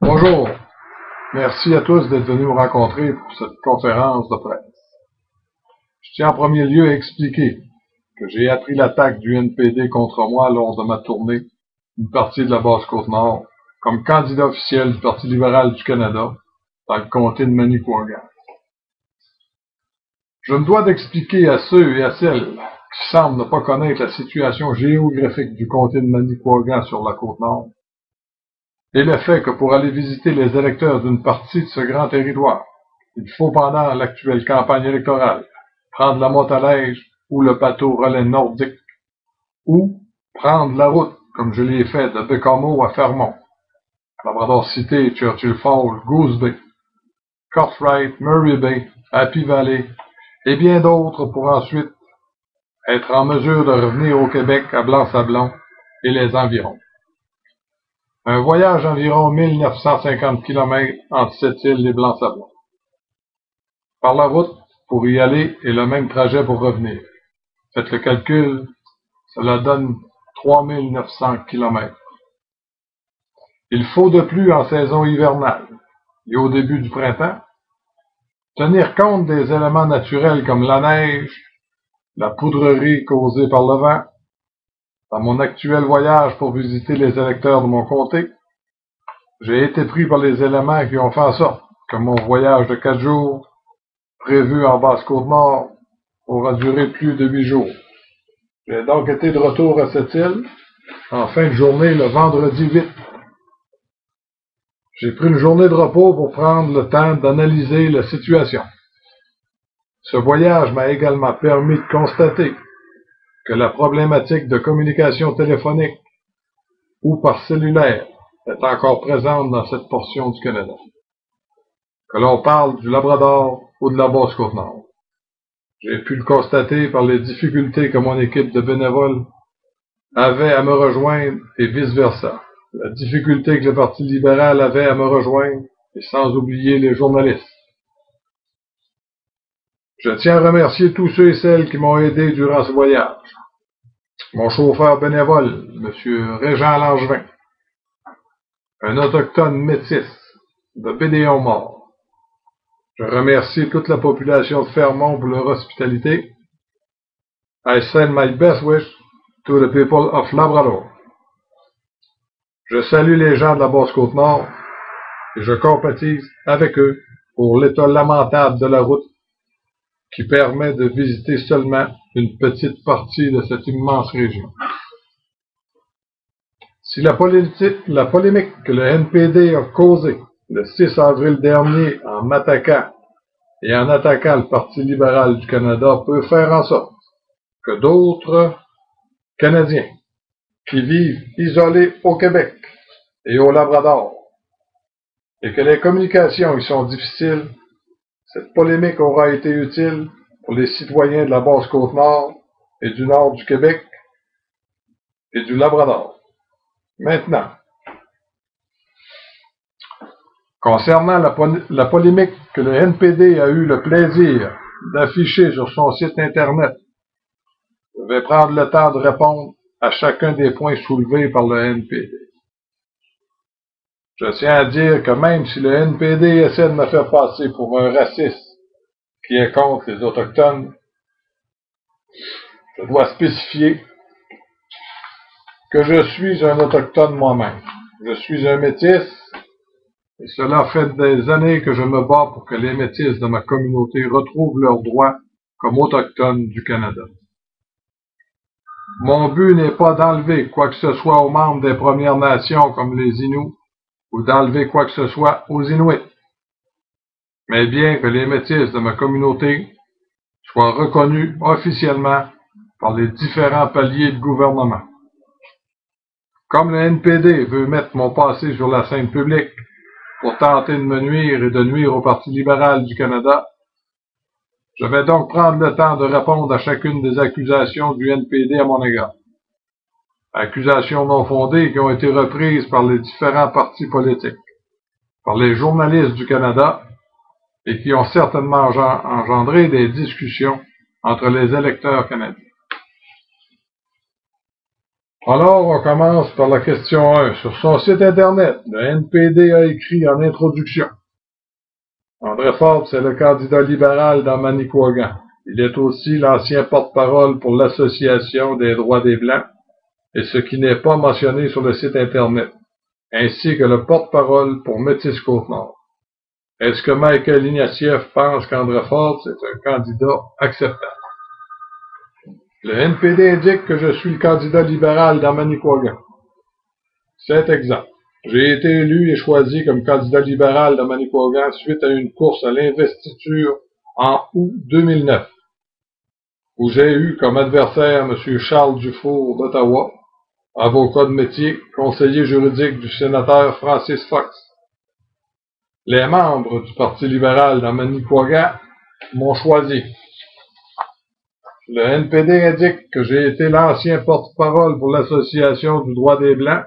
Bonjour, merci à tous d'être venus me rencontrer pour cette conférence de presse. Je tiens en premier lieu à expliquer que j'ai appris l'attaque du NPD contre moi lors de ma tournée d'une partie de la Basse-Côte-Nord comme candidat officiel du Parti libéral du Canada dans le comté de Manicouagan. Je me dois d'expliquer à ceux et à celles qui semblent ne pas connaître la situation géographique du comté de Manicouagan sur la Côte-Nord et le fait que pour aller visiter les électeurs d'une partie de ce grand territoire, il faut pendant l'actuelle campagne électorale prendre la motoneige ou le bateau relais nordique, ou prendre la route, comme je l'ai fait de Bécomo à Fermont, Labrador City, Churchill Falls, Goose Bay, Cartwright, Murray Bay, Happy Valley, et bien d'autres pour ensuite être en mesure de revenir au Québec à Blanc-Sablon et les environs. Un voyage d'environ 1950 km entre cette île et Blanc-Sablon. Par la route, pour y aller, et le même trajet pour revenir. Faites le calcul, cela donne 3900 km. Il faut de plus en saison hivernale et au début du printemps tenir compte des éléments naturels comme la neige, la poudrerie causée par le vent. Dans mon actuel voyage pour visiter les électeurs de mon comté, j'ai été pris par les éléments qui ont fait en sorte que mon voyage de 4 jours, prévu en Basse-Côte-Nord, aura duré plus de 8 jours. J'ai donc été de retour à cette île en fin de journée le vendredi 8. J'ai pris une journée de repos pour prendre le temps d'analyser la situation. Ce voyage m'a également permis de constater que la problématique de communication téléphonique ou par cellulaire est encore présente dans cette portion du Canada. Que l'on parle du Labrador ou de la Basse-Côte-Nord. J'ai pu le constater par les difficultés que mon équipe de bénévoles avait à me rejoindre et vice-versa. La difficulté que le Parti libéral avait à me rejoindre, et sans oublier les journalistes. Je tiens à remercier tous ceux et celles qui m'ont aidé durant ce voyage. Mon chauffeur bénévole, M. Régent Langevin, un autochtone métis de Bédéon-Mort. Je remercie toute la population de Fermont pour leur hospitalité. I send my best wish to the people of Labrador. Je salue les gens de la Basse-Côte-Nord et je compatis avec eux pour l'état lamentable de la route qui permet de visiter seulement une petite partie de cette immense région. Si la polémique que le NPD a causée le 6 avril dernier en m'attaquant et en attaquant le Parti libéral du Canada peut faire en sorte que d'autres Canadiens qui vivent isolés au Québec et au Labrador et que les communications y sont difficiles, cette polémique aura été utile pour les citoyens de la Basse-Côte-Nord et du nord du Québec et du Labrador. Maintenant, concernant la polémique que le NPD a eu le plaisir d'afficher sur son site Internet, je vais prendre le temps de répondre à chacun des points soulevés par le NPD. Je tiens à dire que même si le NPD essaie de me faire passer pour un raciste qui est contre les Autochtones, je dois spécifier que je suis un Autochtone moi-même. Je suis un métis, et cela fait des années que je me bats pour que les métis de ma communauté retrouvent leurs droits comme Autochtones du Canada. Mon but n'est pas d'enlever quoi que ce soit aux membres des Premières Nations comme les Inuits, ou d'enlever quoi que ce soit aux Inuits, mais bien que les métis de ma communauté soient reconnus officiellement par les différents paliers de gouvernement. Comme le NPD veut mettre mon passé sur la scène publique pour tenter de me nuire et de nuire au Parti libéral du Canada, je vais donc prendre le temps de répondre à chacune des accusations du NPD à mon égard. Accusations non fondées qui ont été reprises par les différents partis politiques, par les journalistes du Canada, et qui ont certainement engendré des discussions entre les électeurs canadiens. Alors, on commence par la question 1. Sur son site Internet, le NPD a écrit en introduction. André Forbes est le candidat libéral dans Manicouagan. Il est aussi l'ancien porte-parole pour l'Association des droits des Blancs, et ce qui n'est pas mentionné sur le site Internet, ainsi que le porte-parole pour Métis-Côte-Nord. Est-ce que Michael Ignatieff pense qu'André Forbes est un candidat acceptable? Le NPD indique que je suis le candidat libéral dans Manicouagan. C'est exact. J'ai été élu et choisi comme candidat libéral dans Manicouagan suite à une course à l'investiture en août 2009, où j'ai eu comme adversaire M. Charles Dufour d'Ottawa, avocat de métier, conseiller juridique du sénateur Francis Fox. Les membres du Parti libéral dans Manicouagan m'ont choisi. Le NPD indique que j'ai été l'ancien porte-parole pour l'Association du droit des Blancs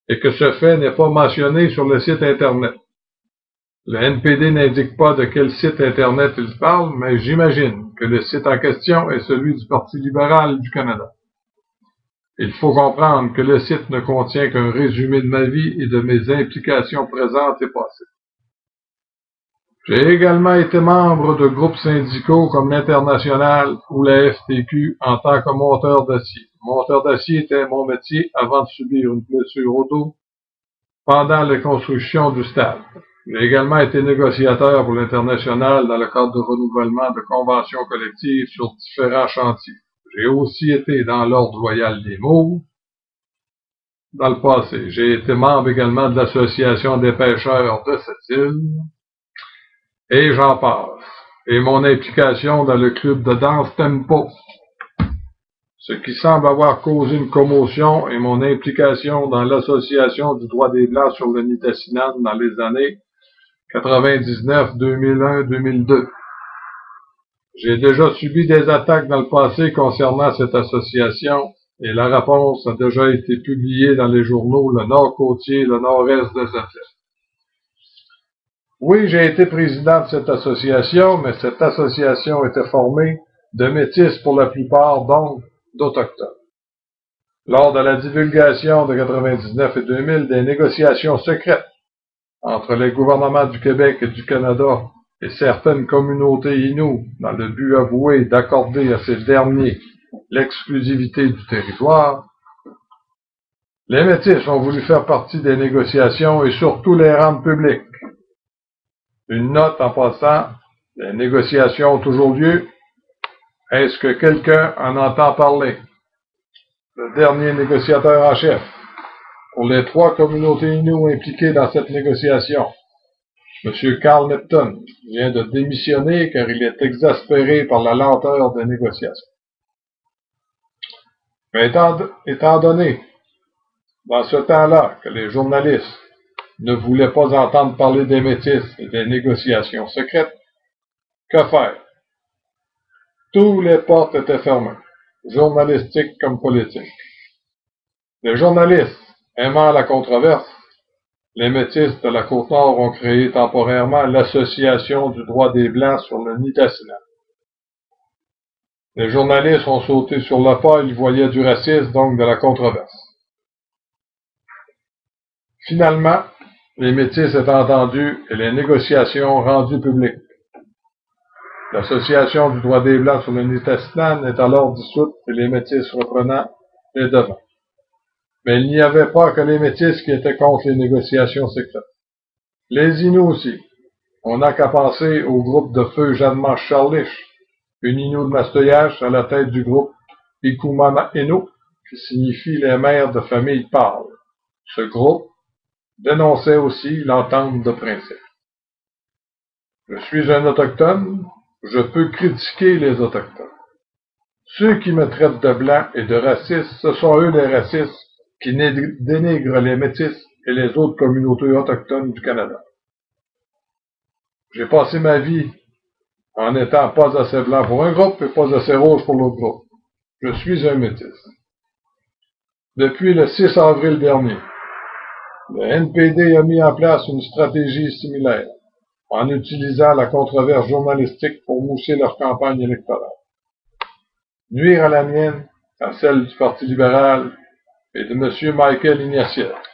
et que ce fait n'est pas mentionné sur le site Internet. Le NPD n'indique pas de quel site Internet il parle, mais j'imagine que le site en question est celui du Parti libéral du Canada. Il faut comprendre que le site ne contient qu'un résumé de ma vie et de mes implications présentes et passées. J'ai également été membre de groupes syndicaux comme l'International ou la FTQ en tant que monteur d'acier. Monteur d'acier était mon métier avant de subir une blessure au dos pendant la construction du stade. J'ai également été négociateur pour l'International dans le cadre de renouvellement de conventions collectives sur différents chantiers. J'ai aussi été dans l'Ordre loyal des Mauves dans le passé. J'ai été membre également de l'Association des pêcheurs de cette île. Et j'en passe. Et mon implication dans le club de danse Tempo. Ce qui semble avoir causé une commotion est mon implication dans l'Association du droit des Blancs sur le Nitassinan dans les années 99, 2001, 2002. J'ai déjà subi des attaques dans le passé concernant cette association et la réponse a déjà été publiée dans les journaux Le Nord-Côtier et Le Nord-Est de cette île. Oui, j'ai été président de cette association, mais cette association était formée de métis pour la plupart, donc d'Autochtones. Lors de la divulgation de 99 et 2000 des négociations secrètes entre les gouvernements du Québec et du Canada et certaines communautés inoues dans le but avoué d'accorder à ces derniers l'exclusivité du territoire, les métis ont voulu faire partie des négociations et surtout les rendre publiques. Une note en passant, les négociations ont toujours lieu. Est-ce que quelqu'un en entend parler? Le dernier négociateur en chef, pour les 3 communautés inoues impliquées dans cette négociation, M. Carl Neptune, vient de démissionner car il est exaspéré par la lenteur des négociations. Mais étant donné, dans ce temps-là, que les journalistes ne voulaient pas entendre parler des métis et des négociations secrètes, que faire? Tous les portes étaient fermées, journalistiques comme politiques. Les journalistes, aimant la controverse, les métis de la Côte-Nord ont créé temporairement l'Association du droit des Blancs sur le Nitassinan. Les journalistes ont sauté sur le pas, ils voyaient du racisme, donc de la controverse. Finalement, les métis étant entendus et les négociations rendues publiques. L'Association du droit des Blancs sur le Nitassinan est alors dissoute et les métis reprenant les devants. Mais il n'y avait pas que les métis qui étaient contre les négociations secrètes. Les Inuits aussi. On n'a qu'à penser au groupe de feu Jeanne-Marche Charlich, une Inou de Mastoyage à la tête du groupe Ikumana Eno, qui signifie les mères de famille pâles. Ce groupe dénonçait aussi l'entente de principe. Je suis un autochtone, je peux critiquer les autochtones. Ceux qui me traitent de blanc et de raciste, ce sont eux les racistes qui dénigrent les métis et les autres communautés autochtones du Canada. J'ai passé ma vie en étant pas assez blanc pour un groupe et pas assez rouge pour l'autre groupe. Je suis un métis. Depuis le 6 avril dernier, le NPD a mis en place une stratégie similaire, en utilisant la controverse journalistique pour mousser leur campagne électorale. Nuire à la mienne, à celle du Parti libéral et de M. Michael Ignatieff.